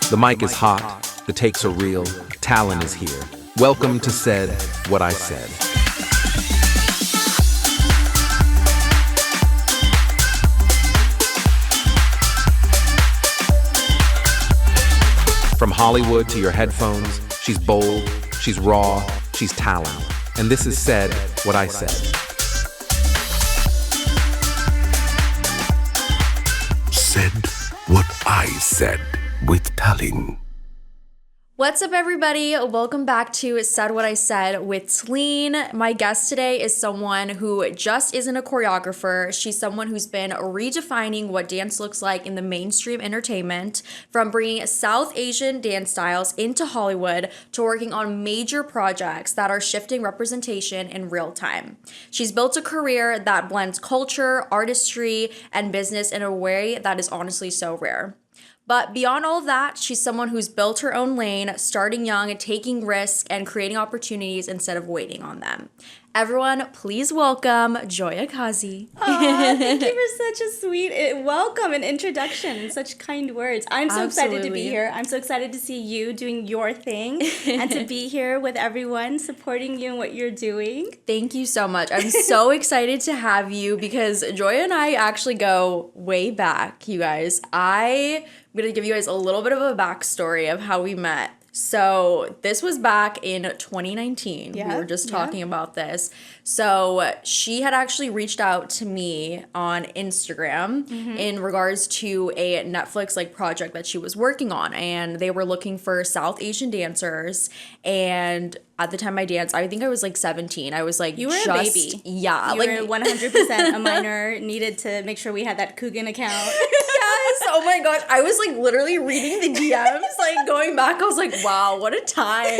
The mic is hot, the takes are real, Talin is here. Welcome to Said What I Said. From Hollywood to your headphones, she's bold, she's raw, she's Talin. And this is Said What I Said. Said What I Said with Talin. What's up, everybody? Welcome back to Said What I Said with Talin. My guest today is someone who just isn't a choreographer. She's someone who's been redefining what dance looks like in the mainstream entertainment, from bringing South Asian dance styles into Hollywood to working on major projects that are shifting representation in real time. She's built a career that blends culture, artistry, and business in a way that is honestly so rare. But beyond all of that, she's someone who's built her own lane, starting young, taking risks, and creating opportunities instead of waiting on them. Everyone, please welcome Joya Kazi. Thank you for such a sweet welcome and introduction and such kind words. I'm so excited to be here. I'm so excited to see you doing your thing and to be here with everyone supporting you in what you're doing. Thank you so much. I'm so excited to have you because Joya and I actually go way back, you guys. I'm going to give you guys a little bit of a backstory of how we met. So this was back in 2019. We were just talking about this. So she had actually reached out to me on Instagram in regards to a Netflix project that she was working on, and they were looking for South Asian dancers. And at the time I danced, I think I was 17. I was you were a baby. Yeah, you were 100% a minor. Needed to make sure we had that Coogan account. Yes. Oh my gosh. I was literally reading the DMs, going back. I was like, wow, what a time.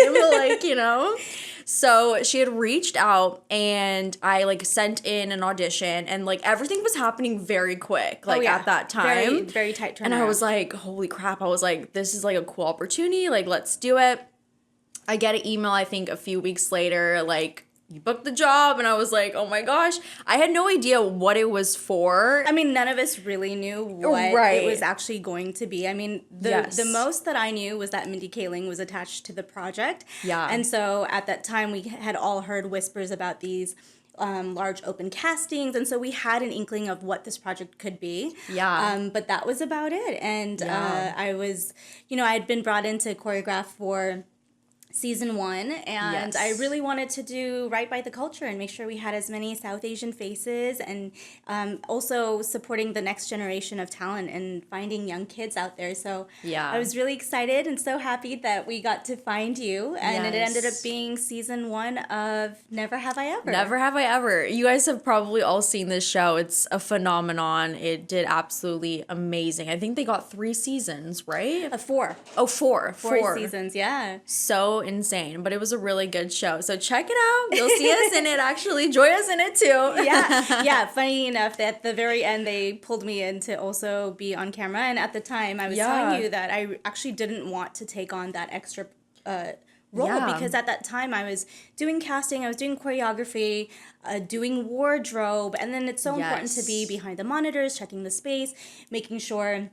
So she had reached out and I sent in an audition and everything was happening very quick at that time. Very, very tight turnaround. And I was like, holy crap. I was like, this is a cool opportunity. Let's do it. I get an email, I think a few weeks later, you booked the job, and I was like, oh my gosh. I had no idea what it was for. I mean, none of us really knew what it was actually going to be. I mean, the most that I knew was that Mindy Kaling was attached to the project. Yeah. And so at that time, we had all heard whispers about these large open castings, and so we had an inkling of what this project could be. Yeah. But that was about it. And I was, I had been brought in to choreograph for season 1, and I really wanted to do right by the culture and make sure we had as many South Asian faces, and also supporting the next generation of talent and finding young kids out there. So I was really excited and so happy that we got to find you, and it ended up being season 1 of Never Have I Ever. Never Have I Ever. You guys have probably all seen this show. It's a phenomenon. It did absolutely amazing. I think they got 3 seasons, right? 4. Oh, 4. 4 seasons, yeah. So insane, but it was a really good show. So check it out. You'll see us in it, actually. Joya's in it too. Yeah. Funny enough, at the very end, they pulled me in to also be on camera. And at the time, I was telling you that I actually didn't want to take on that extra role because at that time I was doing casting, I was doing choreography, doing wardrobe, and then it's so important to be behind the monitors, checking the space, making sure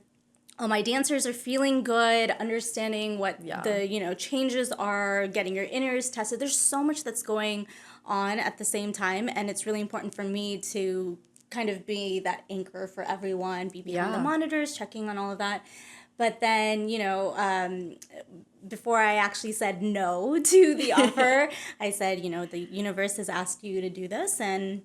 all my dancers are feeling good, understanding what the changes are, getting your inners tested. There's so much that's going on at the same time, and it's really important for me to kind of be that anchor for everyone, be behind the monitors, checking on all of that. But then, before I actually said no to the offer, I said, the universe has asked you to do this, and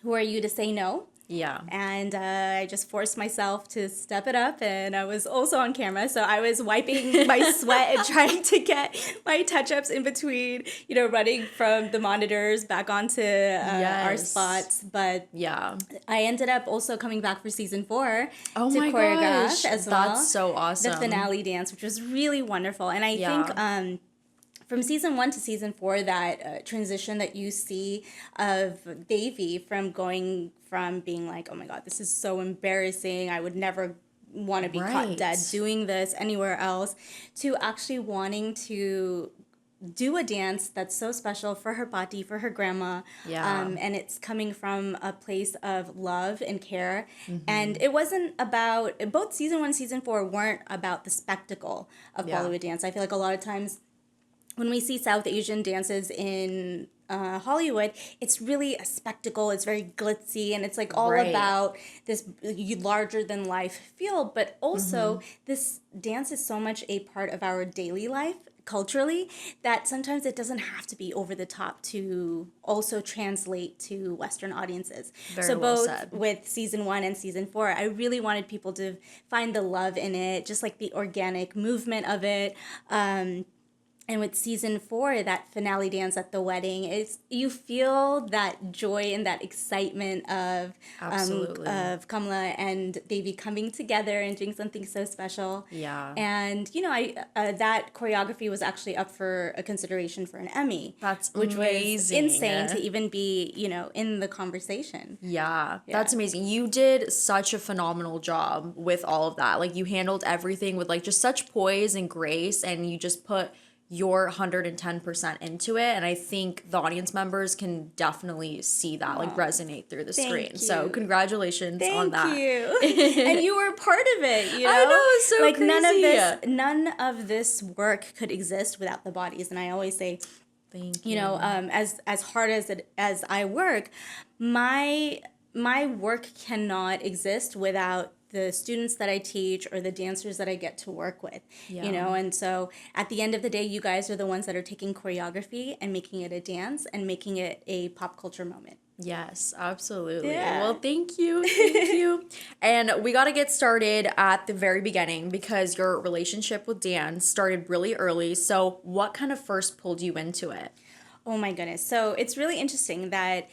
who are you to say no? Yeah. And I just forced myself to step it up, and I was also on camera, so I was wiping my sweat and trying to get my touch-ups in between, running from the monitors back onto our spots. But I ended up also coming back for season 4 to choreograph as well. That's so awesome. The finale dance, which was really wonderful. And I think from season 1 to season 4, that transition that you see of Davy from going from being like, oh my God, this is so embarrassing, I would never want to be caught dead doing this anywhere else, to actually wanting to do a dance that's so special for her pati, for her grandma. And it's coming from a place of love and care. And it wasn't about, both season 1, season 4 weren't about the spectacle of Bollywood dance. I feel like a lot of times when we see South Asian dances in Hollywood, it's really a spectacle. It's very glitzy, and it's like all about this larger than life feel. But also, this dance is so much a part of our daily life culturally that sometimes it doesn't have to be over the top to also translate to Western audiences. Very so well both said. with season 1 and season 4, I really wanted people to find the love in it, just like the organic movement of it. And with season 4, that finale dance at the wedding, you feel that joy and that excitement of Kamala and Devi coming together and doing something so special. Yeah. And that choreography was actually up for a consideration for an Emmy. That's which amazing. was insane to even be in the conversation. Yeah, that's amazing. You did such a phenomenal job with all of that. Like, you handled everything with like just such poise and grace, and you just put your 110% into it, and I think the audience members can definitely see that, like, resonate through the screen. you. So congratulations on that. Thank you. And you were part of it, I know, it's so like crazy. none of this work could exist without the bodies. And I always say, Thank you. as hard as I work, my work cannot exist without the students that I teach or the dancers that I get to work with, and so at the end of the day, you guys are the ones that are taking choreography and making it a dance and making it a pop culture moment. Yes, absolutely. Yeah. Well, thank you. Thank you. And we got to get started at the very beginning because your relationship with Dan started really early. So what kind of first pulled you into it? Oh my goodness. So it's really interesting that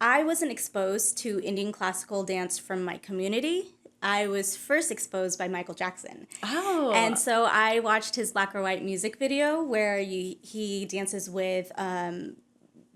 I wasn't exposed to Indian classical dance from my community. I was first exposed by Michael Jackson. Oh. And so I watched his black or white music video where he dances with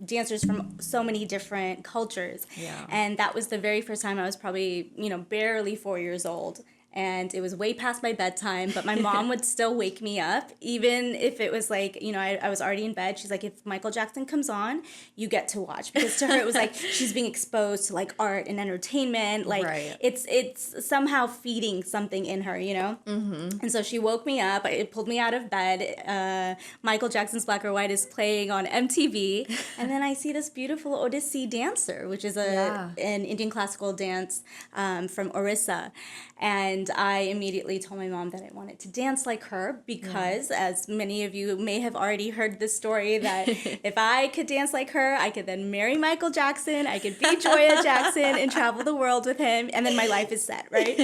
dancers from so many different cultures. Yeah. And that was the very first time. I was probably, barely 4 years old. And it was way past my bedtime, but my mom would still wake me up, even if it was like, I was already in bed. She's like, if Michael Jackson comes on, you get to watch. Because to her, it was like she's being exposed to like art and entertainment. Like it's somehow feeding something in her, Mm-hmm. And so she woke me up. It pulled me out of bed. Michael Jackson's Black or White is playing on MTV. And then I see this beautiful Odissi dancer, which is an Indian classical dance from Orissa. And I immediately told my mom that I wanted to dance like her because, as many of you may have already heard this story, that if I could dance like her, I could then marry Michael Jackson, I could be Joya Jackson and travel the world with him, and then my life is set, right?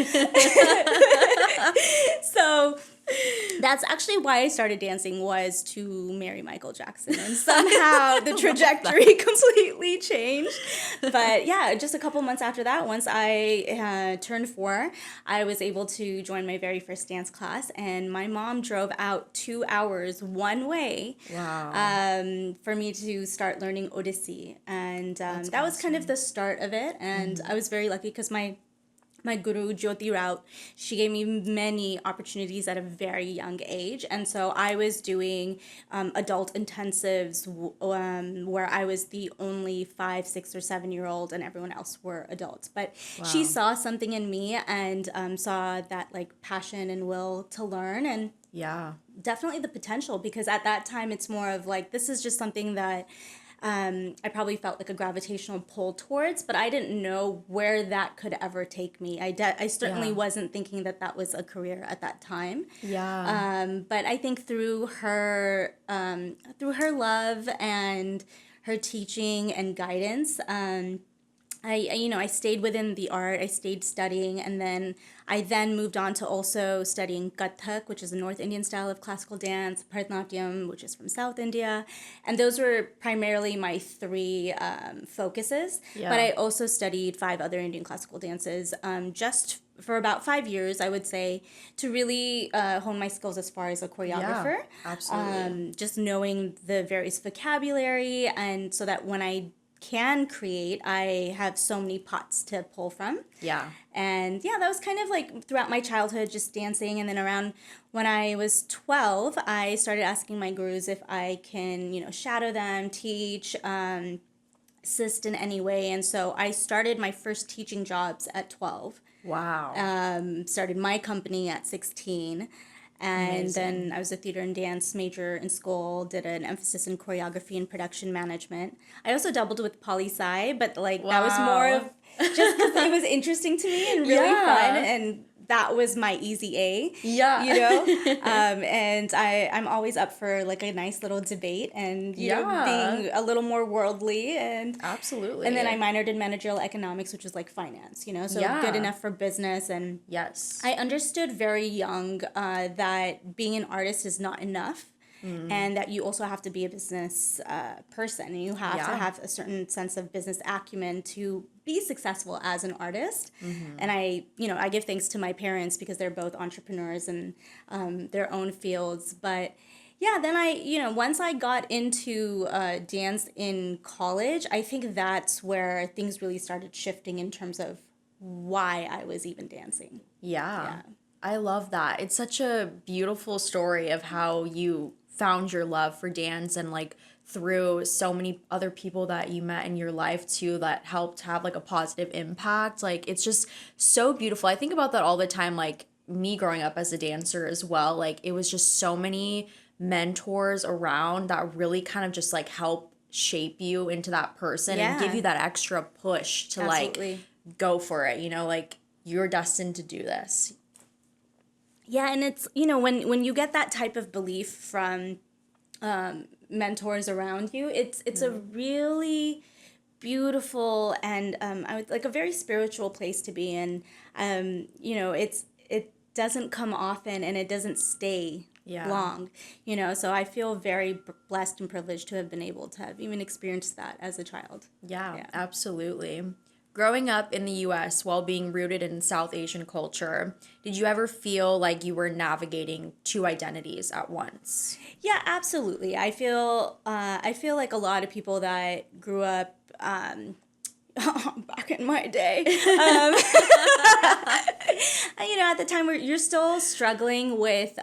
So that's actually why I started dancing, was to marry Michael Jackson. And somehow the trajectory completely changed. But yeah, just a couple months after that, once I turned 4, I was able to join my very first dance class. And my mom drove out 2 hours one way for me to start learning Odissi. And that was kind of the start of it. And I was very lucky because my guru, Jyoti Raut, she gave me many opportunities at a very young age. And so I was doing adult intensives where I was the only 5, 6, or 7-year-old and everyone else were adults. But she saw something in me and saw that like passion and will to learn, and definitely the potential, because at that time it's more of like, this is just something that I probably felt like a gravitational pull towards, but I didn't know where that could ever take me. I certainly wasn't thinking that was a career at that time. But I think through her love and her teaching and guidance, I stayed within the art. I stayed studying, and then I moved on to also studying Kathak, which is a North Indian style of classical dance, Bharatanatyam, which is from South India, and those were primarily my 3 focuses. But I also studied 5 other Indian classical dances, just for about 5 years, I would say, to really hone my skills as far as a choreographer. Absolutely. Just knowing the various vocabulary, and so that when I can create, I have so many pots to pull from. Yeah. And yeah, that was kind of like throughout my childhood, just dancing. And then around when I was 12, I started asking my gurus if I can, shadow them, teach, assist in any way. And so I started my first teaching jobs at 12. Wow. Started my company at 16. And Amazing. then I was a theater and dance major in school, did an emphasis in choreography and production management. I also doubled with poli-sci, but like that was more Wow. of just because it was interesting to me and really Yeah. fun, and that was my easy A. Yeah. And I'm always up for like a nice little debate and Yeah. being a little more worldly, and Absolutely. and then I minored in managerial economics, which is like finance, so Yeah. good enough for business. And Yes. I understood very young that being an artist is not enough, and that you also have to be a business person. And you have to Yeah. have a certain sense of business acumen to be successful as an artist. And I give thanks to my parents because they're both entrepreneurs in their own fields. But yeah, then once I got into dance in college, I think that's where things really started shifting in terms of why I was even dancing. Yeah. I love that. It's such a beautiful story of how you found your love for dance and like through so many other people that you met in your life too that helped have like a positive impact. Like it's just so beautiful. I think about that all the time, like me growing up as a dancer as well. Like it was just so many mentors around that really kind of just like help shape you into that person and give Yeah. you that extra push to Absolutely. like go for it, like you're destined to do this. Yeah, and it's when you get that type of belief from mentors around you, it's a really beautiful and I would like a very spiritual place to be in. It doesn't come often and it doesn't stay Yeah. long. So I feel very blessed and privileged to have been able to have even experienced that as a child. Yeah, absolutely. Growing up in the US while being rooted in South Asian culture, did you ever feel like you were navigating two identities at once? Yeah, absolutely. I feel like a lot of people that grew up back in my day, at the time where you're still struggling with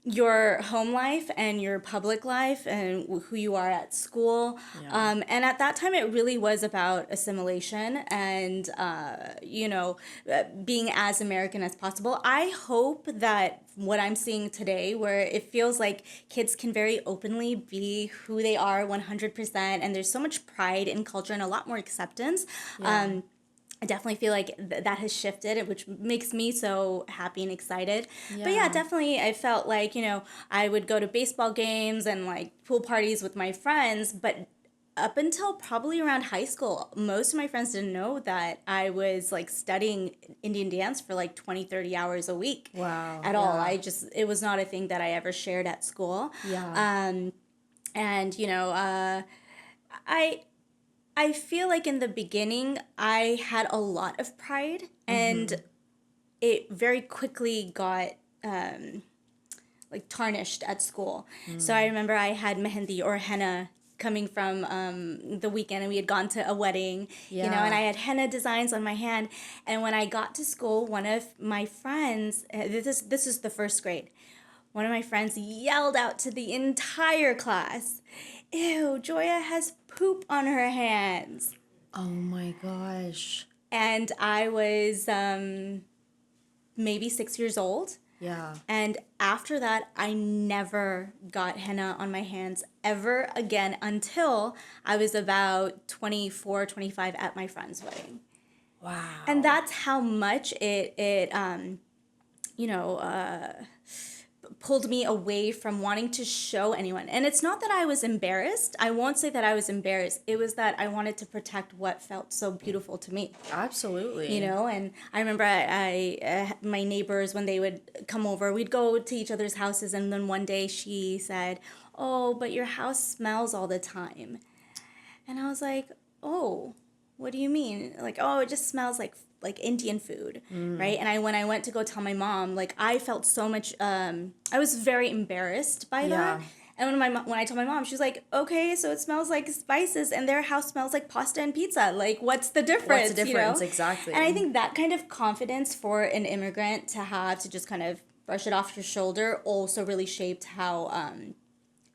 your home life and your public life and who you are at school. Yeah. And at that time, it really was about assimilation and, being as American as possible. I hope that what I'm seeing today, where it feels like kids can very openly be who they are 100%, and there's so much pride in culture and a lot more acceptance. Yeah. I definitely feel like that has shifted, which makes me so happy and excited. But Yeah. yeah, definitely I felt like, I would go to baseball games and like pool parties with my friends, but up until probably around high school, most of my friends didn't know that I was like studying Indian dance for like 20, 30 hours a week. Wow. At all. Yeah. It was not a thing that I ever shared at school. Yeah. And, I feel like in the beginning, I had a lot of pride, and it very quickly got like tarnished at school. So I remember I had mehendi or henna coming from the weekend, and we had gone to a wedding, and I had henna designs on my hand. And when I got to school, one of my friends, this is the first grade, one of my friends yelled out to the entire class, "Ew, Joya has poop on her hands." Oh my gosh. And I was maybe 6 years old. Yeah. And after that, I never got henna on my hands ever again until I was about 24, 25 at my friend's wedding. Wow. And that's how much it pulled me away from wanting to show anyone. And it's not that I was embarrassed. I won't say that I was embarrassed. It was that I wanted to protect what felt so beautiful to me. Absolutely. And I remember my neighbors, when they would come over, we'd go to each other's houses. And then one day she said, "Oh, but your house smells all the time." And I was like, "Oh, what do you mean?" Like, "Oh, it just smells like Indian food," right? And when I went to go tell my mom, like I felt so much, I was very embarrassed by that. And when I told my mom, she was like, okay, so it smells like spices and their house smells like pasta and pizza. Like, what's the difference? What's the difference? You know? Exactly. And I think that kind of confidence for an immigrant to have, to just kind of brush it off your shoulder, also really shaped how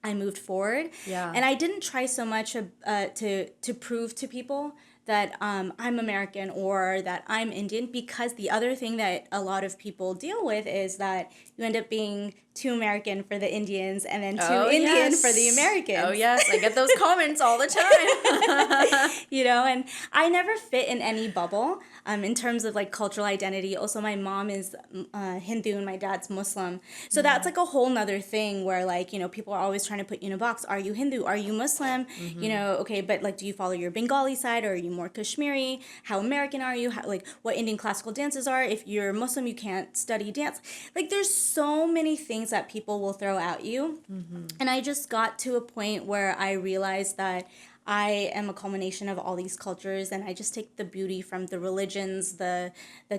I moved forward. Yeah. And I didn't try so much to prove to people that I'm American or that I'm Indian, because the other thing that a lot of people deal with is that you end up being too American for the Indians and then too Indian for the Americans. Oh, yes. I get those comments all the time. You know, and I never fit in any bubble in terms of like cultural identity. Also, my mom is Hindu and my dad's Muslim. So that's like a whole nother thing where like, you know, people are always trying to put you in a box. Are you Hindu? Are you Muslim? You know, okay, but like, do you follow your Bengali side or are you more Kashmiri? How American are you? How, like, what Indian classical dances are? If you're Muslim, you can't study dance. Like, there's so many things that people will throw at you. And I just got to a point where I realized that I am a culmination of all these cultures, and I just take the beauty from the religions, the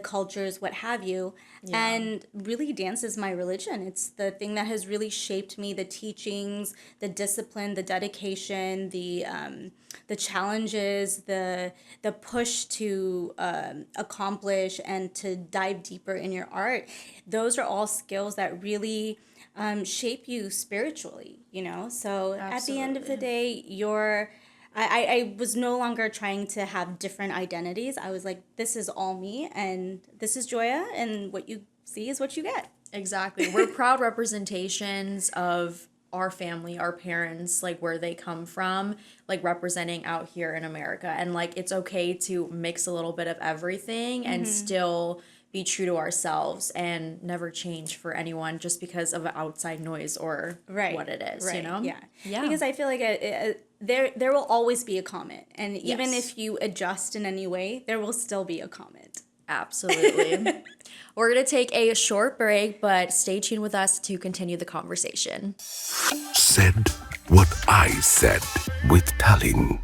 cultures, what have you. Yeah. And really, dance is my religion. It's the thing that has really shaped me, the teachings, the discipline, the dedication, the challenges, the push to accomplish and to dive deeper in your art. Those are all skills that really shape you spiritually, you know? So Absolutely. At the end of the day, I was no longer trying to have different identities. I was like, this is all me, and this is Joya, and what you see is what you get. Exactly. We're proud representations of our family, our parents, like where they come from, like representing out here in America. And like, it's okay to mix a little bit of everything and still be true to ourselves and never change for anyone just because of outside noise or what it is, you know? Yeah. Because I feel like there will always be a comment. And even if you adjust in any way, there will still be a comment. Absolutely. We're going to take a short break, but stay tuned with us to continue the conversation. Said what I said with Talin.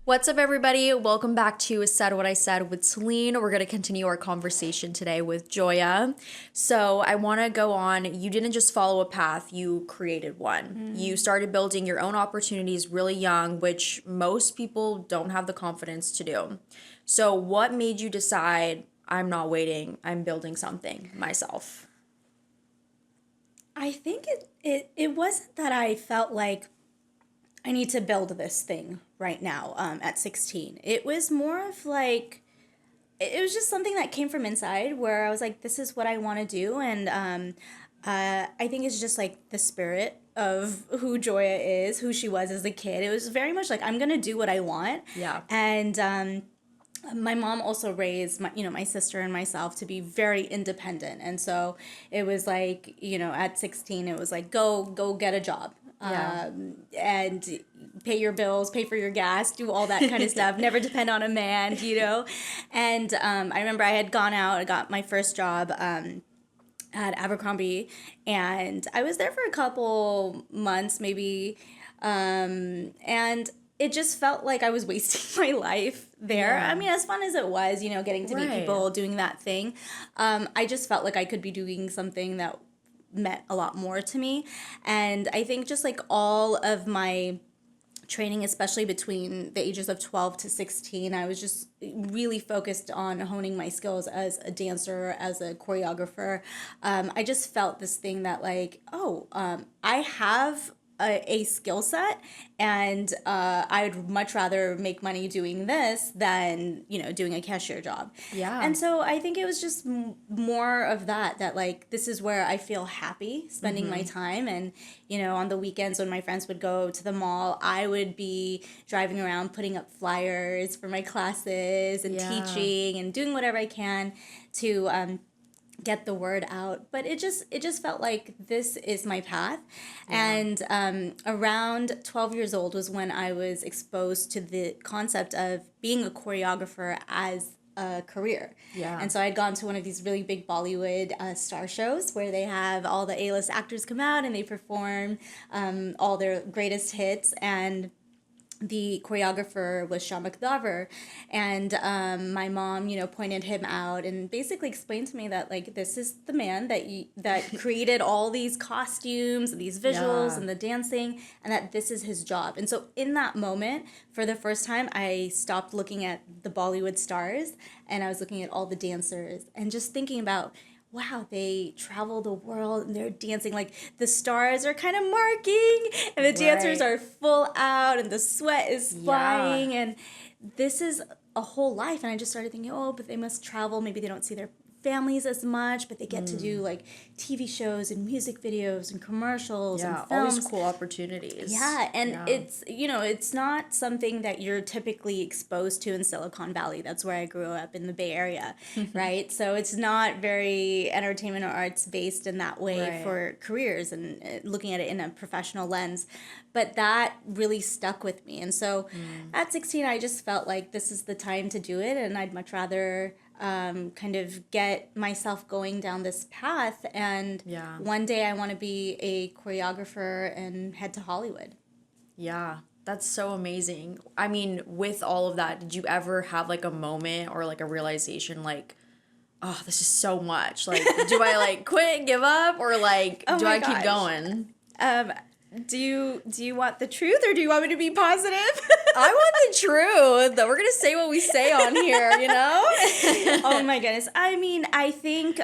What's up, everybody? Welcome back to Said What I Said with Talin. We're going to continue our conversation today with Joya. So I want to go on. You didn't just follow a path, you created one. You started building your own opportunities really young, which most people don't have the confidence to do. So what made you decide, I'm not waiting, I'm building something myself? I think it wasn't that I felt like I need to build this thing right now at 16. It was more of like, it was just something that came from inside where I was like, this is what I want to do. And I think it's just like the spirit of who Joya is, who she was as a kid. It was very much like, I'm going to do what I want. Yeah. And my mom also raised my sister and myself to be very independent. And so it was like, at 16, it was like, go get a job. And pay your bills, pay for your gas, do all that kind of stuff. Never depend on a man, And I remember I had gone out, I got my first job at Abercrombie, and I was there for a couple months, maybe, and it just felt like I was wasting my life there. Yeah. I mean, as fun as it was, getting to meet people, doing that thing, I just felt like I could be doing something that meant a lot more to me. And I think just like all of my training, especially between the ages of 12 to 16, I was just really focused on honing my skills as a dancer, as a choreographer. I just felt this thing that like, I have a skill set, and I'd much rather make money doing this than doing a cashier job. Yeah. And so I think it was just more of that like, this is where I feel happy spending my time. And on the weekends when my friends would go to the mall, I would be driving around putting up flyers for my classes and teaching and doing whatever I can to get the word out. But it just felt like this is my path. And around 12 years old was when I was exposed to the concept of being a choreographer as a career. And so I'd gone to one of these really big Bollywood star shows where they have all the A-list actors come out and they perform all their greatest hits. And the choreographer was Shamak Davar, and my mom, pointed him out and basically explained to me that like this is the man that created all these costumes, these visuals, and the dancing, and that this is his job. And so in that moment, for the first time, I stopped looking at the Bollywood stars and I was looking at all the dancers and just thinking about, wow, they travel the world and they're dancing. Like the stars are kind of marking and the dancers are full out and the sweat is flying. And this is a whole life. And I just started thinking, oh, but they must travel. Maybe they don't see their families as much, but they get to do like TV shows and music videos and commercials and films. All these cool opportunities. It's, it's not something that you're typically exposed to in Silicon Valley. That's where I grew up, in the Bay Area, right? So it's not very entertainment or arts based in that way for careers and looking at it in a professional lens. But that really stuck with me. And so at 16, I just felt like this is the time to do it, and I'd much rather kind of get myself going down this path. And one day I want to be a choreographer and head to Hollywood. Yeah, that's so amazing. I mean, with all of that, did you ever have like a moment or like a realization like, oh, this is so much. Like, do I like quit and give up, or like, do I keep going? Do you want the truth, or do you want me to be positive? I want the truth. We're going to say what we say on here, Oh my goodness. I mean, I think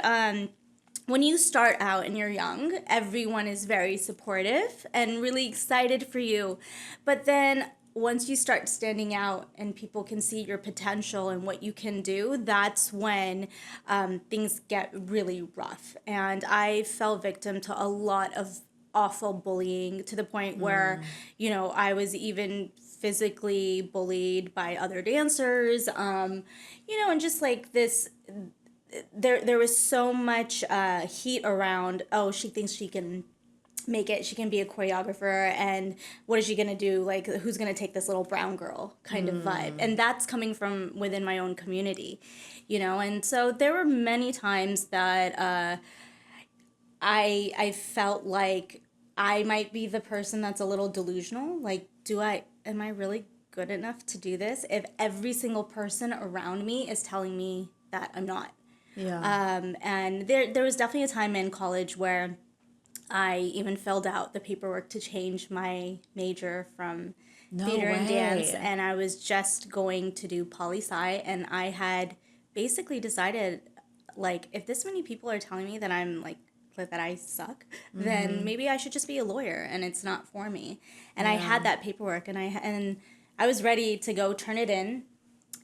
when you start out and you're young, everyone is very supportive and really excited for you. But then once you start standing out and people can see your potential and what you can do, that's when things get really rough. And I fell victim to a lot of awful bullying, to the point where, I was even physically bullied by other dancers, and just like this, there was so much heat around, oh, she thinks she can make it, she can be a choreographer, and what is she gonna do, like who's gonna take this little brown girl kind of vibe. And that's coming from within my own community, and so there were many times that I felt like I might be the person that's a little delusional. Like, am I really good enough to do this if every single person around me is telling me that I'm not? And there was definitely a time in college where I even filled out the paperwork to change my major from theater and dance, and I was just going to do poli-sci, and I had basically decided, like, if this many people are telling me that I'm like that I suck, then maybe I should just be a lawyer, and it's not for me. And I had that paperwork, and I was ready to go turn it in.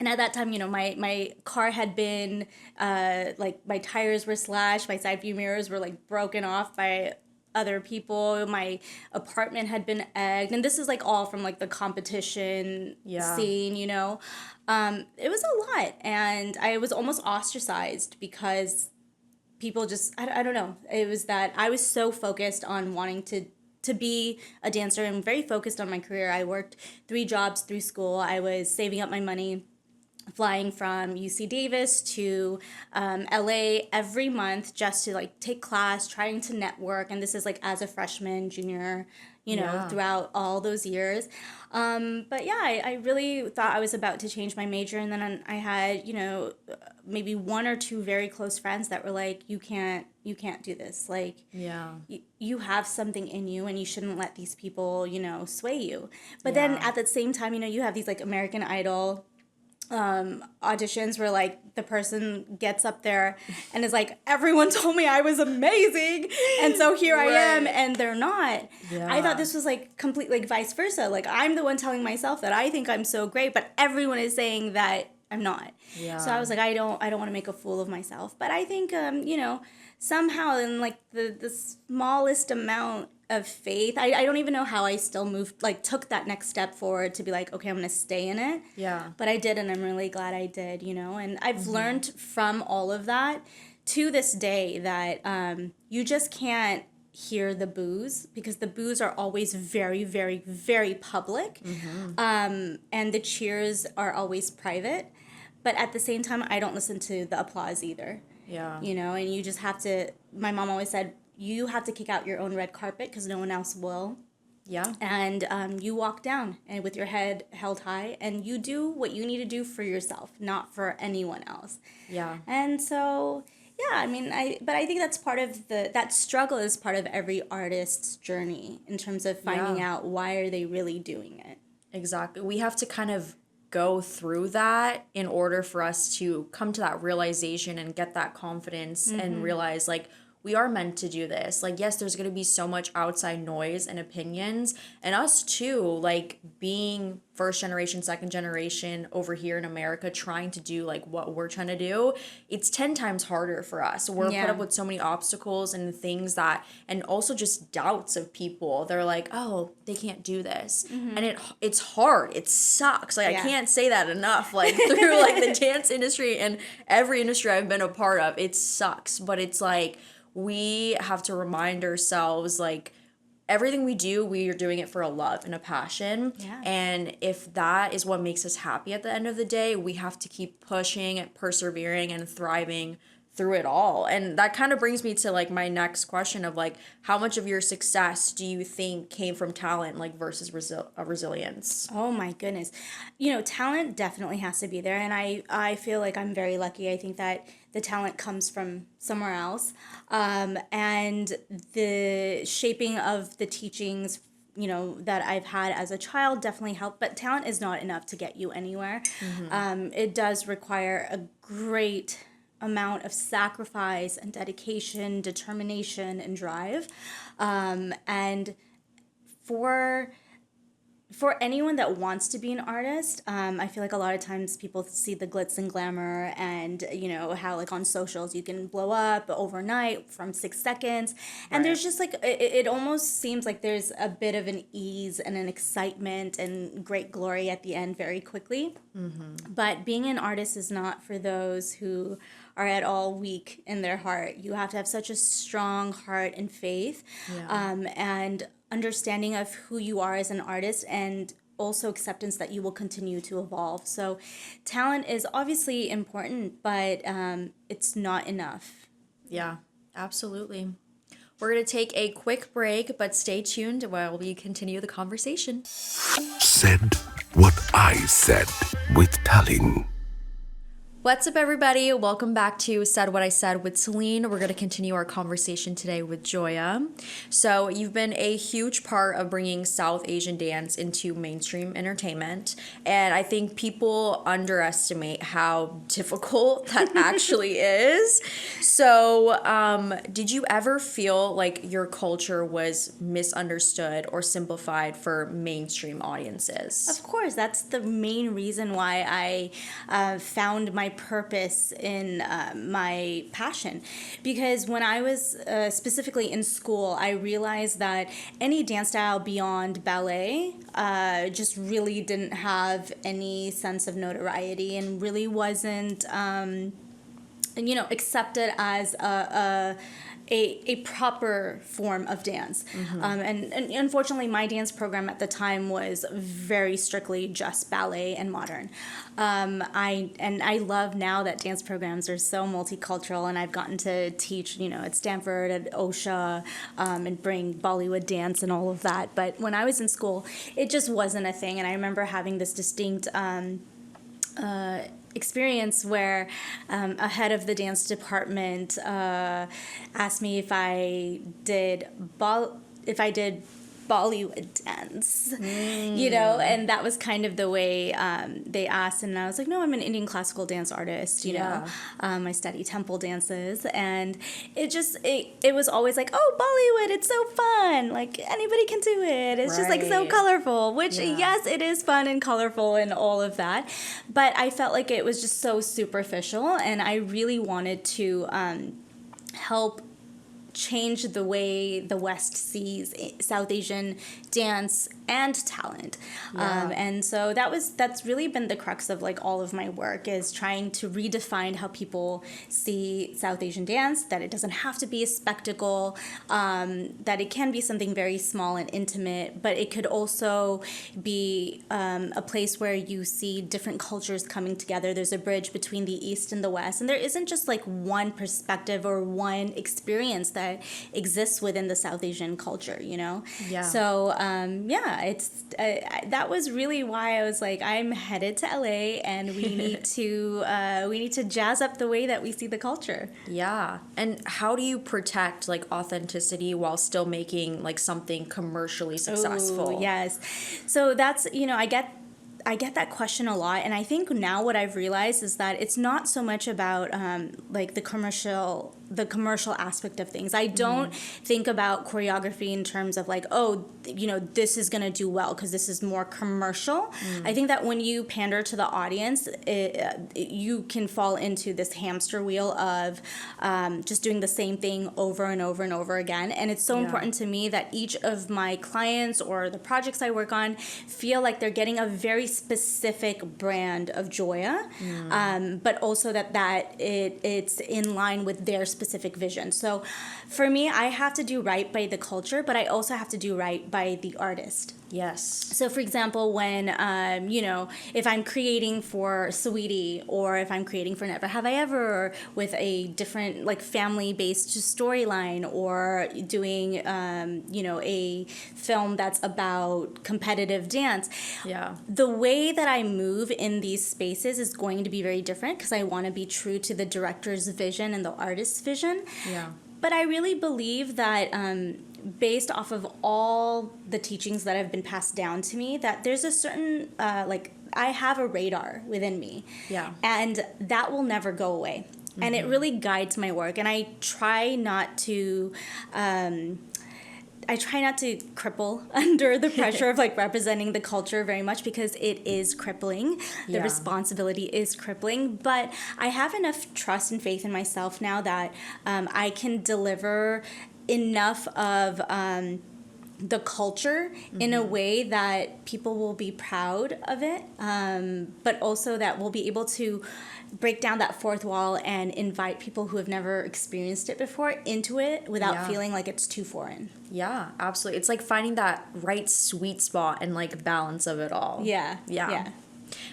And at that time, my car had been, like, my tires were slashed, my side view mirrors were, like, broken off by other people, my apartment had been egged, and this is, like, all from, like, the competition scene, It was a lot, and I was almost ostracized because people just, I don't know. It was that I was so focused on wanting to be a dancer and very focused on my career. I worked 3 jobs through school. I was saving up my money, flying from UC Davis to LA every month just to like take class, trying to network. And this is like as a freshman, junior, throughout all those years. But yeah, I really thought I was about to change my major. And then I had, maybe 1 or 2 very close friends that were like, you can't do this. Like, you have something in you, and you shouldn't let these people, sway you. But then at the same time, you have these like American Idol auditions where like the person gets up there and is like, everyone told me I was amazing, and so here I am, and they're not. I thought this was like complete, like vice versa. Like, I'm the one telling myself that I think I'm so great, but everyone is saying that I'm not. So I was like, I don't want to make a fool of myself. But I think somehow in like the smallest amount of faith, I don't even know how I still took that next step forward to be like, okay, I'm gonna stay in it. But I did, and I'm really glad I did, and I've learned from all of that to this day that you just can't hear the boos, because the boos are always very, very, very public, and the cheers are always private. But at the same time, I don't listen to the applause either. And you just have to, my mom always said, you have to kick out your own red carpet because no one else will. Yeah. And you walk down and with your head held high, and you do what you need to do for yourself, not for anyone else. Yeah. And so, yeah, I mean, I think that's part of that struggle is part of every artist's journey in terms of finding out why are they really doing it. Exactly. We have to kind of go through that in order for us to come to that realization and get that confidence and realize like we are meant to do this. Like, yes, there's going to be so much outside noise and opinions, and us too, like being first generation, second generation over here in America, trying to do like what we're trying to do, it's 10 times harder for us. We're put up with so many obstacles and things that, and also just doubts of people. They're like, oh, they can't do this. And it's hard. It sucks. Like, I can't say that enough. Like, through like the dance industry and every industry I've been a part of, it sucks. But it's like, we have to remind ourselves like everything we do, we are doing it for a love and a passion. And if that is what makes us happy at the end of the day, we have to keep pushing, persevering, and thriving through it all. And that kind of brings me to like my next question of like, how much of your success do you think came from talent, like versus resilience? Oh my goodness. Talent definitely has to be there. And I feel like I'm very lucky. I think that the talent comes from somewhere else. And the shaping of the teachings, that I've had as a child definitely helped. But talent is not enough to get you anywhere. It does require a great amount of sacrifice and dedication, determination, and drive. And for anyone that wants to be an artist, I feel like a lot of times people see the glitz and glamour and, how like on socials you can blow up overnight from 6 seconds. And there's just like, it almost seems like there's a bit of an ease and an excitement and great glory at the end very quickly. But being an artist is not for those who are at all weak in their heart. You have to have such a strong heart and faith, and understanding of who you are as an artist, and also acceptance that you will continue to evolve. So talent is obviously important, but it's not enough. Yeah, absolutely. We're going to take a quick break, but stay tuned while we continue the conversation. Said what I said with Talin. What's up, everybody? Welcome back to Said What I Said with Talin. We're going to continue our conversation today with Joya. So you've been a huge part of bringing South Asian dance into mainstream entertainment, and I think people underestimate how difficult that actually is. So did you ever feel like your culture was misunderstood or simplified for mainstream audiences? Of course, that's the main reason why I found my purpose in my passion, because when I was specifically in school, I realized that any dance style beyond ballet just really didn't have any sense of notoriety and really wasn't accepted as a proper form of dance. And unfortunately, my dance program at the time was very strictly just ballet and modern. I love now that dance programs are so multicultural, and I've gotten to teach, at Stanford, at OSHA, and bring Bollywood dance and all of that. But when I was in school, it just wasn't a thing. And I remember having this distinct experience where a head of the dance department asked me if I did Bollywood dance, and that was kind of the way they asked, and I was like, no, I'm an Indian classical dance artist, I study temple dances, and it was always like, oh, Bollywood, it's so fun, like anybody can do it, it's just like so colorful, which yes, it is fun and colorful and all of that, but I felt like it was just so superficial, and I really wanted to help change the way the West sees South Asian dance and talent. And so that's really been the crux of like all of my work, is trying to redefine how people see South Asian dance, that it doesn't have to be a spectacle, that it can be something very small and intimate, but it could also be a place where you see different cultures coming together. There's a bridge between the East and the West, and there isn't just like one perspective or one experience that that exists within the South Asian culture, you know? Yeah. So, that was really why I was like, I'm headed to LA, and we need to jazz up the way that we see the culture. Yeah. And how do you protect like authenticity while still making like something commercially successful? Ooh, yes. So that's, I get that question a lot, and I think now what I've realized is that it's not so much about like the commercial aspect of things. I don't think about choreography in terms of like, oh, this is going to do well because this is more commercial. I think that when you pander to the audience, you can fall into this hamster wheel of just doing the same thing over and over and over again. And it's so important to me that each of my clients or the projects I work on feel like they're getting a very specific brand of Joya, but also that it's in line with their specific vision. So for me, I have to do right by the culture, but I also have to do right by the artist. Yes. So for example, when, if I'm creating for Sweetie, or if I'm creating for Never Have I Ever, with a different like family-based storyline, or doing, a film that's about competitive dance. Yeah. The way that I move in these spaces is going to be very different because I want to be true to the director's vision and the artist's vision. Yeah. But I really believe that based off of all the teachings that have been passed down to me, that there's a certain, I have a radar within me. Yeah. And that will never go away. And it really guides my work. And I try not to... cripple under the pressure of like representing the culture very much, because it is crippling. The responsibility is crippling. But I have enough trust and faith in myself now that I can deliver enough of the culture in a way that people will be proud of it, but also that we'll be able to break down that fourth wall and invite people who have never experienced it before into it without feeling like it's too foreign. Yeah, absolutely. It's like finding that right sweet spot and like balance of it all. Yeah.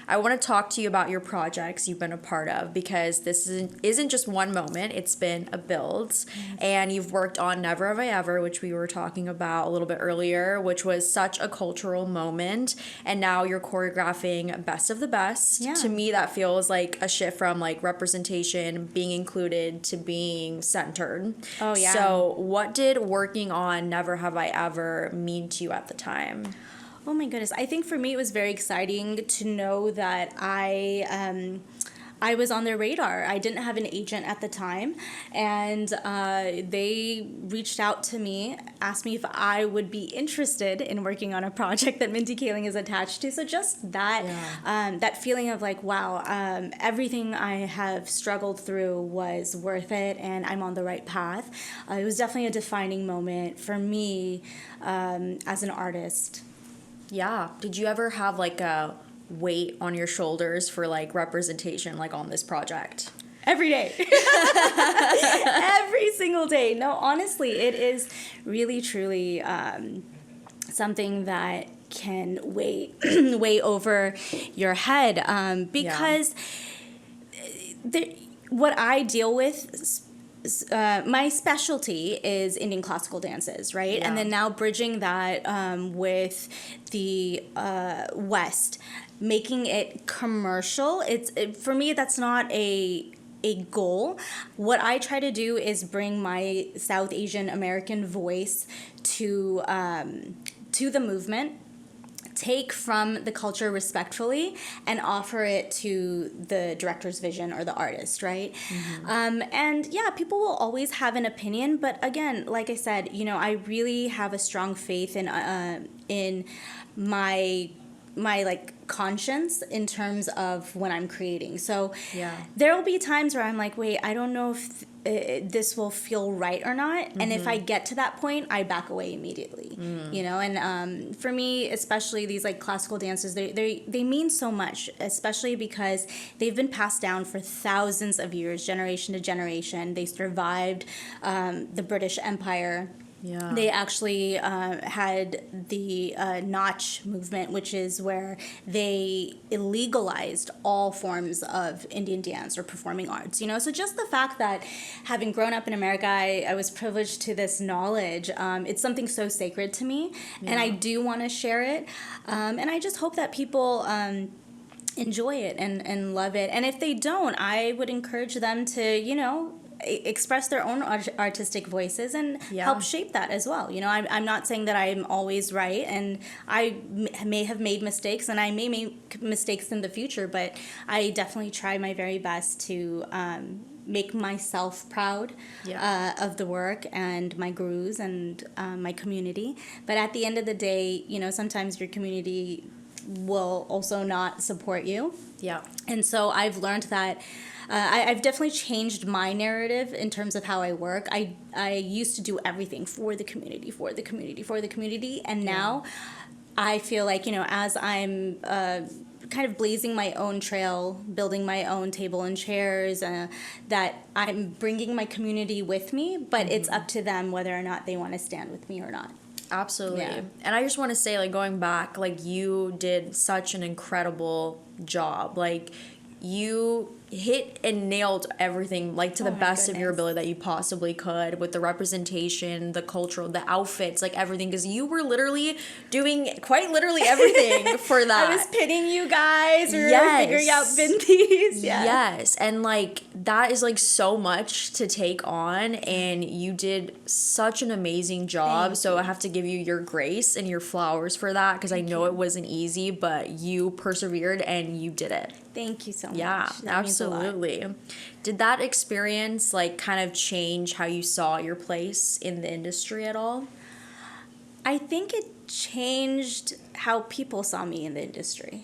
I want to talk to you about your projects you've been a part of, because this isn't just one moment. It's been a build. And you've worked on Never Have I Ever, which we were talking about a little bit earlier, which was such a cultural moment. And now you're choreographing Best of the Best. Yeah. To me, that feels like a shift from like representation, being included, to being centered. Oh, yeah. So what did working on Never Have I Ever mean to you at the time? Oh my goodness. I think for me it was very exciting to know that I was on their radar. I didn't have an agent at the time, and they reached out to me, asked me if I would be interested in working on a project that Minty Kaling is attached to. So just that that feeling of like, wow, everything I have struggled through was worth it, and I'm on the right path. It was definitely a defining moment for me as an artist. Yeah. Did you ever have like a weight on your shoulders for like representation, like on this project? Every day. Every single day. No, honestly, it is really, truly something that can weigh over your head, because what I deal with, my specialty is Indian classical dances, right? Yeah. And then now bridging that with the West, making it commercial. For me, that's not a goal. What I try to do is bring my South Asian American voice to the movement, take from the culture respectfully and offer it to the director's vision or the artist, right? And yeah, people will always have an opinion, but again, like I said, I really have a strong faith in my like conscience in terms of when I'm creating. So there will be times where I'm like, wait, I don't know if this will feel right or not. And if I get to that point, I back away immediately, and for me, especially these like classical dances, they mean so much, especially because they've been passed down for thousands of years, generation to generation. They survived the British Empire. Yeah. They actually had the notch movement, which is where they illegalized all forms of Indian dance or performing arts. So just the fact that having grown up in America, I was privileged to this knowledge. It's something so sacred to me, and I do want to share it. And I just hope that people enjoy it and love it. And if they don't, I would encourage them to, express their own artistic voices and help shape that as well. I'm not saying that I'm always right, and I may have made mistakes, and I may make mistakes in the future, but I definitely try my very best to make myself proud of the work and my gurus and my community. But at the end of the day, sometimes your community will also not support you. Yeah. And so I've learned that I've definitely changed my narrative in terms of how I work. I used to do everything for the community, and now I feel like, as I'm kind of blazing my own trail, building my own table and chairs, that I'm bringing my community with me, but it's up to them whether or not they want to stand with me or not. Absolutely. Yeah. And I just want to say, going back, you did such an incredible job. You hit and nailed everything to the best of your ability that you possibly could, with the representation, the cultural, the outfits, everything, because you were literally doing quite literally everything for that. I was pitting you guys. We were figuring out Binties. Yes. And that is so much to take on, and you did such an amazing job. So I have to give you your grace and your flowers for that, because I know it wasn't easy, but you persevered and you did it. Thank you so much. Yeah, That means a lot. absolutely. Did that experience kind of change how you saw your place in the industry at all? I think it changed how people saw me in the industry.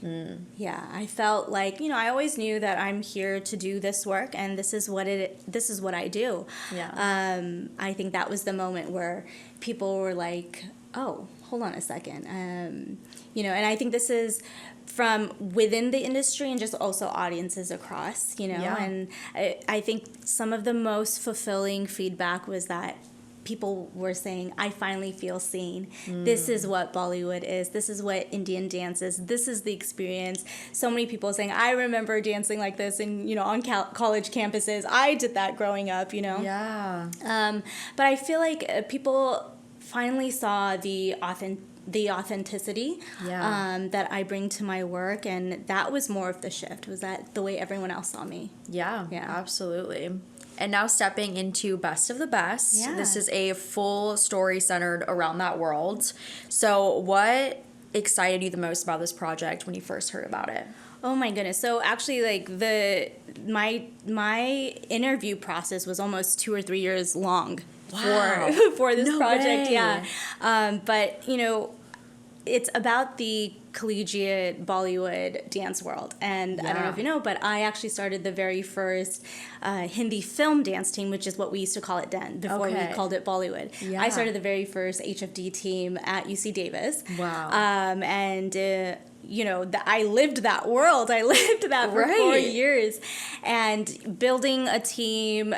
Yeah, I felt like, I always knew that I'm here to do this work, and this is what I do. Yeah. I think that was the moment where people were like, "Oh, hold on a second." And I think this is from within the industry and just also audiences across, and I think some of the most fulfilling feedback was that people were saying, "I finally feel seen. This is what Bollywood is. This is what Indian dance is. This is the experience." So many people saying, "I remember dancing like this in, on college campuses. I did that growing up, Yeah. But I feel like people finally saw the authenticity that I bring to my work, and that was more of the shift, was that the way everyone else saw me. Yeah, absolutely. And now stepping into Best of the Best. Yeah. This is a full story centered around that world. So what excited you the most about this project when you first heard about it? Oh my goodness. So actually my interview process was almost 2 or 3 years long. Wow. for this project. Way. Yeah. But it's about the collegiate Bollywood dance world. And I don't know if you know, but I actually started the very first Hindi film dance team, which is what we used to call it then, before we called it Bollywood. Yeah. I started the very first HFD team at UC Davis. Wow. I lived that world. I lived that for 4 years. And building a team,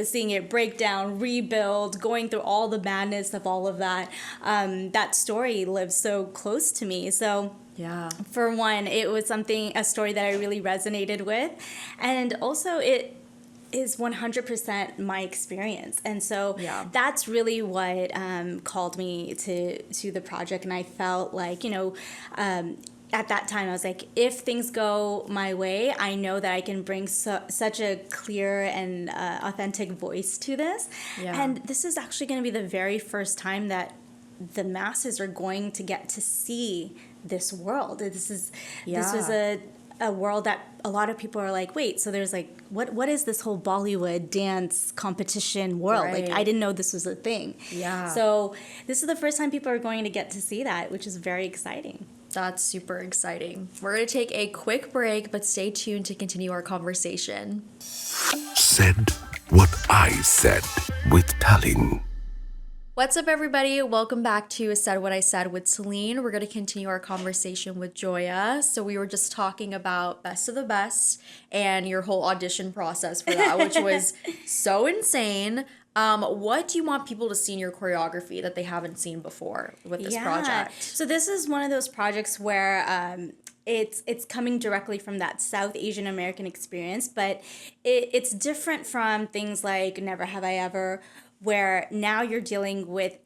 seeing it break down, rebuild, going through all the madness of all of that, that story lives so close to me. So for one, it was a story that I really resonated with. And also it is 100% my experience. And so that's really what called me to the project. And I felt like, at that time, I was like, if things go my way, I know that I can bring such a clear and authentic voice to this. Yeah. And this is actually going to be the very first time that the masses are going to get to see this world. This was a world that a lot of people are like, wait, so there's what is this whole Bollywood dance competition world? Right. I didn't know this was a thing. Yeah. So this is the first time people are going to get to see that, which is very exciting. That's super exciting. We're going to take a quick break, but stay tuned to continue our conversation. Said what I said with Talin. What's up, everybody? Welcome back to Said What I Said with Talin. We're going to continue our conversation with Joya. So we were just talking about Best of the Best and your whole audition process for that, which was so insane. What do you want people to see in your choreography that they haven't seen before with this project? So this is one of those projects where it's coming directly from that South Asian American experience, but it's different from things like Never Have I Ever, where now you're dealing with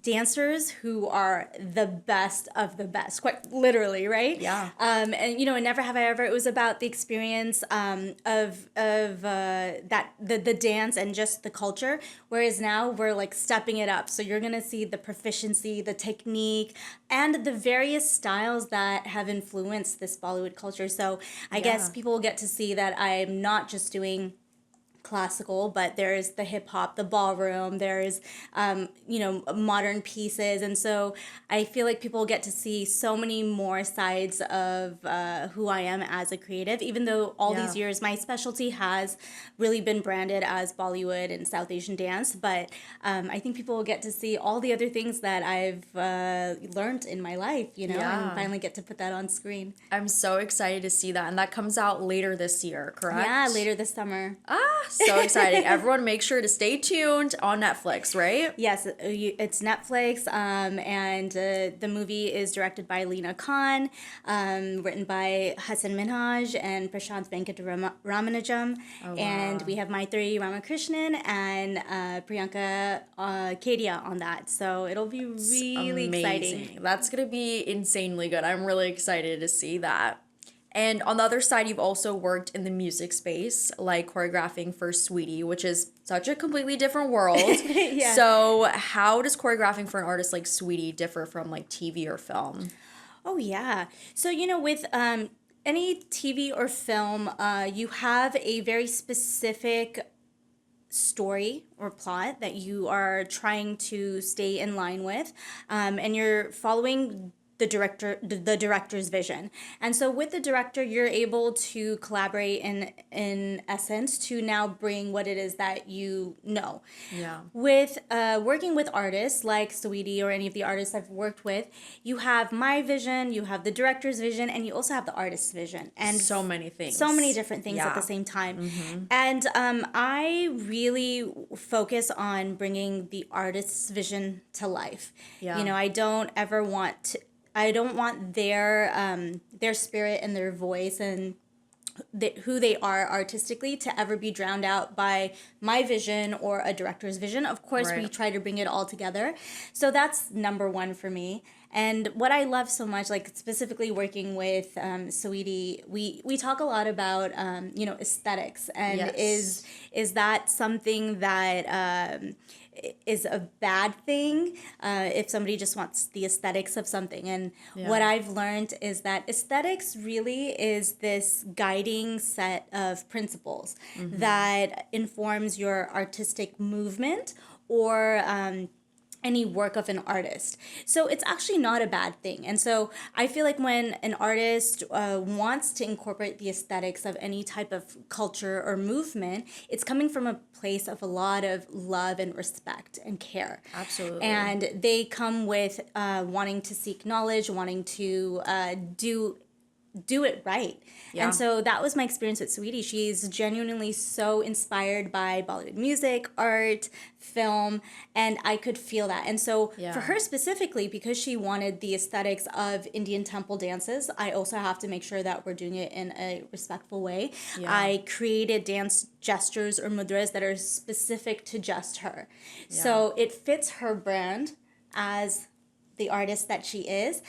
dancers who are the best of the best, quite literally, right? Yeah. And in Never Have I Ever, it was about the experience of that the dance and just the culture. Whereas now we're like stepping it up, so you're gonna see the proficiency, the technique, and the various styles that have influenced this Bollywood culture. So I guess people will get to see that I'm not just doing classical, but there's the hip hop, the ballroom, there's modern pieces, and so I feel like people get to see so many more sides of who I am as a creative. Even though all these years my specialty has really been branded as Bollywood and South Asian dance, but I think people will get to see all the other things that I've learned in my life, and finally get to put that on screen. I'm so excited to see that, and that comes out later this year, correct? Yeah, later this summer. So exciting. Everyone make sure to stay tuned on Netflix, right? Yes, it's Netflix, and the movie is directed by Leena Khan, written by Hassan Minhaj and Prashant Venkataramanujam, and we have Maitri Ramakrishnan and Priyanka Kedia on that. So it'll be really exciting. That's going to be insanely good. I'm really excited to see that. And on the other side, you've also worked in the music space, like choreographing for Sweetie, which is such a completely different world. Yeah. So how does choreographing for an artist like Sweetie differ from like TV or film? Oh, yeah. So, with any TV or film, you have a very specific story or plot that you are trying to stay in line with, and you're following the director's vision. And so with the director, you're able to collaborate in essence to now bring what it is that you know. Yeah. With working with artists like Sweetie or any of the artists I've worked with, you have my vision, you have the director's vision, and you also have the artist's vision. And so many things. So many different things at the same time. And I really focus on bringing the artist's vision to life. Yeah. I don't ever want their spirit and their voice and who they are artistically to ever be drowned out by my vision or a director's vision. Of course, we try to bring it all together. So that's number one for me. And what I love so much, like specifically working with Sweetie, we talk a lot about aesthetics, and is that something that is a bad thing if somebody just wants the aesthetics of something. And what I've learned is that aesthetics really is this guiding set of principles that informs your artistic movement or any work of an artist. So it's actually not a bad thing. And so I feel like when an artist wants to incorporate the aesthetics of any type of culture or movement, it's coming from a place of a lot of love and respect and care. Absolutely. And they come with wanting to seek knowledge, wanting to do it right. Yeah. And so that was my experience with Sweetie. She's genuinely so inspired by Bollywood music, art, film, and I could feel that. And so for her specifically, because she wanted the aesthetics of Indian temple dances, I also have to make sure that we're doing it in a respectful way. Yeah. I created dance gestures or mudras that are specific to just her. Yeah. So it fits her brand as the artist that she is,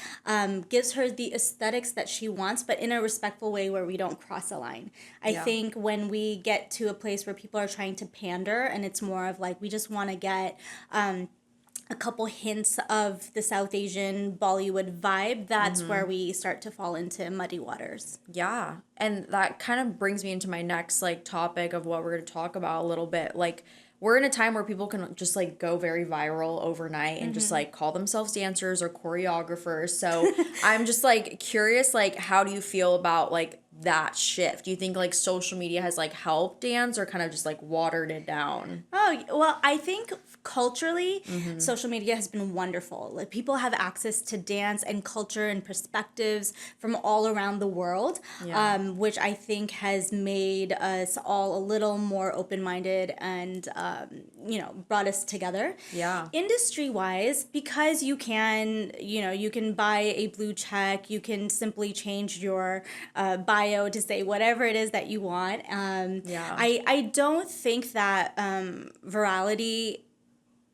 gives her the aesthetics that she wants, but in a respectful way where we don't cross a line. I think when we get to a place where people are trying to pander and it's more of like, we just want to get a couple hints of the South Asian Bollywood vibe, that's where we start to fall into muddy waters. Yeah. And that kind of brings me into my next topic of what we're going to talk about a little bit. We're in a time where people can just go very viral overnight and just call themselves dancers or choreographers. So I'm just curious, how do you feel about that shift? Do you think like social media has like helped dance or kind of just like watered it down? Oh, well, I think culturally, social media has been wonderful. Like people have access to dance and culture and perspectives from all around the world, which I think has made us all a little more open-minded and, brought us together. Yeah. Industry-wise, because you can, you can buy a blue check, you can simply change your bio to say whatever it is that you want. I don't think that virality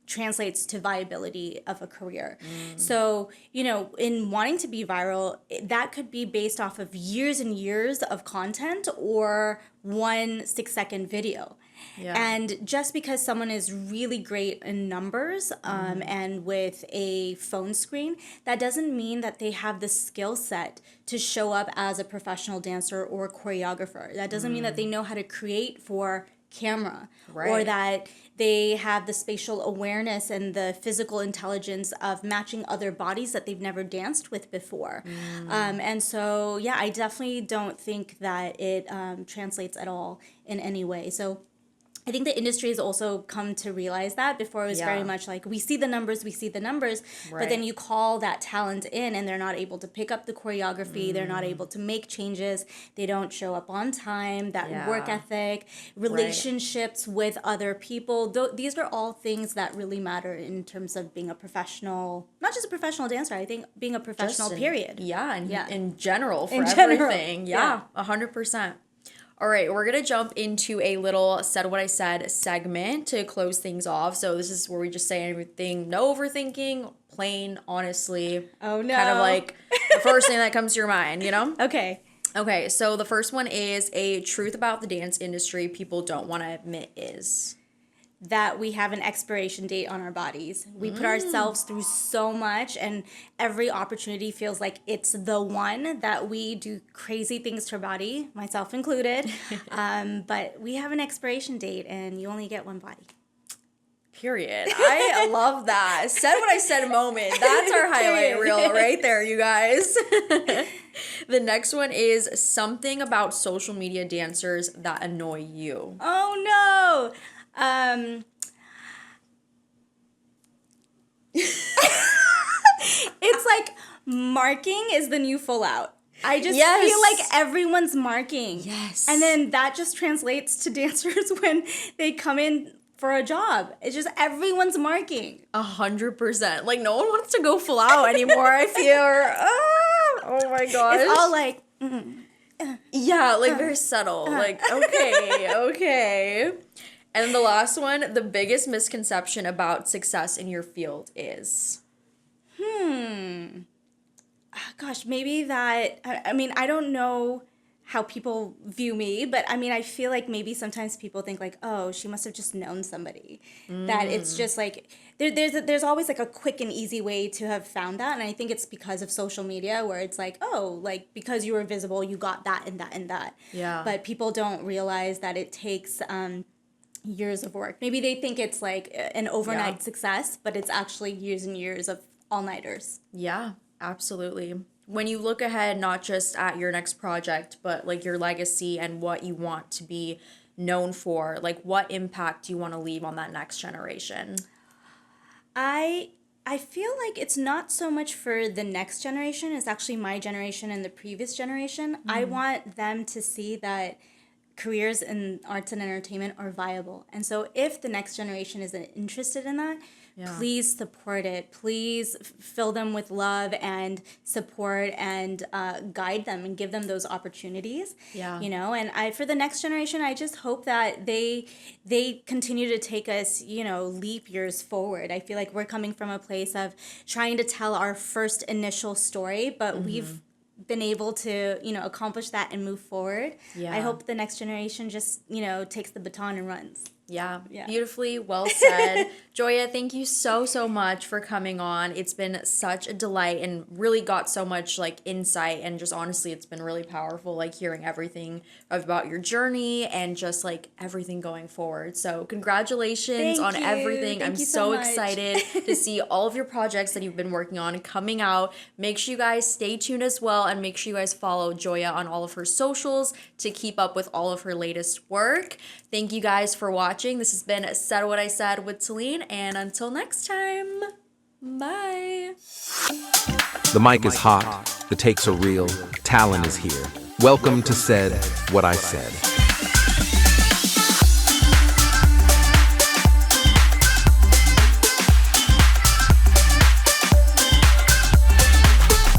translates to viability of a career. So, in wanting to be viral, that could be based off of years and years of content or 1 6-second video. Yeah. And just because someone is really great in numbers and with a phone screen, that doesn't mean that they have the skill set to show up as a professional dancer or choreographer. That doesn't mean that they know how to create for camera or that they have the spatial awareness and the physical intelligence of matching other bodies that they've never danced with before. And so, I definitely don't think that it translates at all in any way. So I think the industry has also come to realize that. Before it was very much like, we see the numbers, but then you call that talent in and they're not able to pick up the choreography, they're not able to make changes, they don't show up on time, that work ethic, relationships with other people. These are all things that really matter in terms of being a professional, not just a professional dancer, I think being a professional period. In general, for everything. 100%. All right, we're going to jump into a little Said What I Said segment to close things off. So this is where we just say everything, no overthinking, plain, honestly. Oh, no. Kind of like the first thing that comes to your mind, Okay. Okay, so the first one is a truth about the dance industry people don't want to admit is... that we have an expiration date on our bodies. We put ourselves through so much, and every opportunity feels like it's the one that we do crazy things to our body, myself included. But we have an expiration date, and you only get one body. Period. I love that. Said what I said moment. That's our highlight reel right there, you guys. The next one is something about social media dancers that annoy you. Oh, no. It's like marking is the new full out. I just feel like everyone's marking. Yes. And then that just translates to dancers when they come in for a job. It's just everyone's marking. 100%. Like no one wants to go full out anymore, I feel. Oh my gosh. It's all like... like very subtle. Like, okay. And the last one, the biggest misconception about success in your field is? Gosh, maybe that, I mean, I don't know how people view me, but I mean, I feel like maybe sometimes people think like, oh, she must have just known somebody. That it's just like, there's always like a quick and easy way to have found that. And I think it's because of social media where it's like, oh, like because you were visible, you got that and that and that. Yeah. But people don't realize that it takes years of work. Maybe they think it's like an overnight success, but it's actually years and years of all-nighters. Yeah, absolutely. When you look ahead, not just at your next project, but like your legacy and what you want to be known for, like what impact do you want to leave on that next generation? I feel like it's not so much for the next generation, it's actually my generation and the previous generation. I want them to see that careers in arts and entertainment are viable. And so if the next generation isn't interested in that, please support it. Please fill them with love and support and guide them and give them those opportunities. Yeah. And for the next generation, I just hope that they continue to take us, leap years forward. I feel like we're coming from a place of trying to tell our first initial story, but we've been able to, accomplish that and move forward. Yeah. I hope the next generation just, takes the baton and runs. Yeah, beautifully well said. Joya, thank you so much for coming on. It's been such a delight and really got so much like insight, and just honestly, it's been really powerful like hearing everything about your journey and just like everything going forward. So congratulations on everything. I'm so excited to see all of your projects that you've been working on coming out. Make sure you guys stay tuned as well, and make sure you guys follow Joya on all of her socials to keep up with all of her latest work. Thank you guys for watching. This has been Said What I Said with Talin, and until next time, bye. The mic is hot, the takes are real, Talin is here. Welcome to Said What I Said.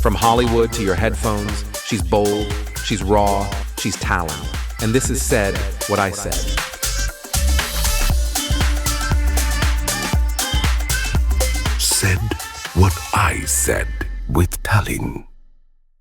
From Hollywood to your headphones, she's bold, she's raw, she's Talin. And this is Said What I Said. Said what I said with Talin.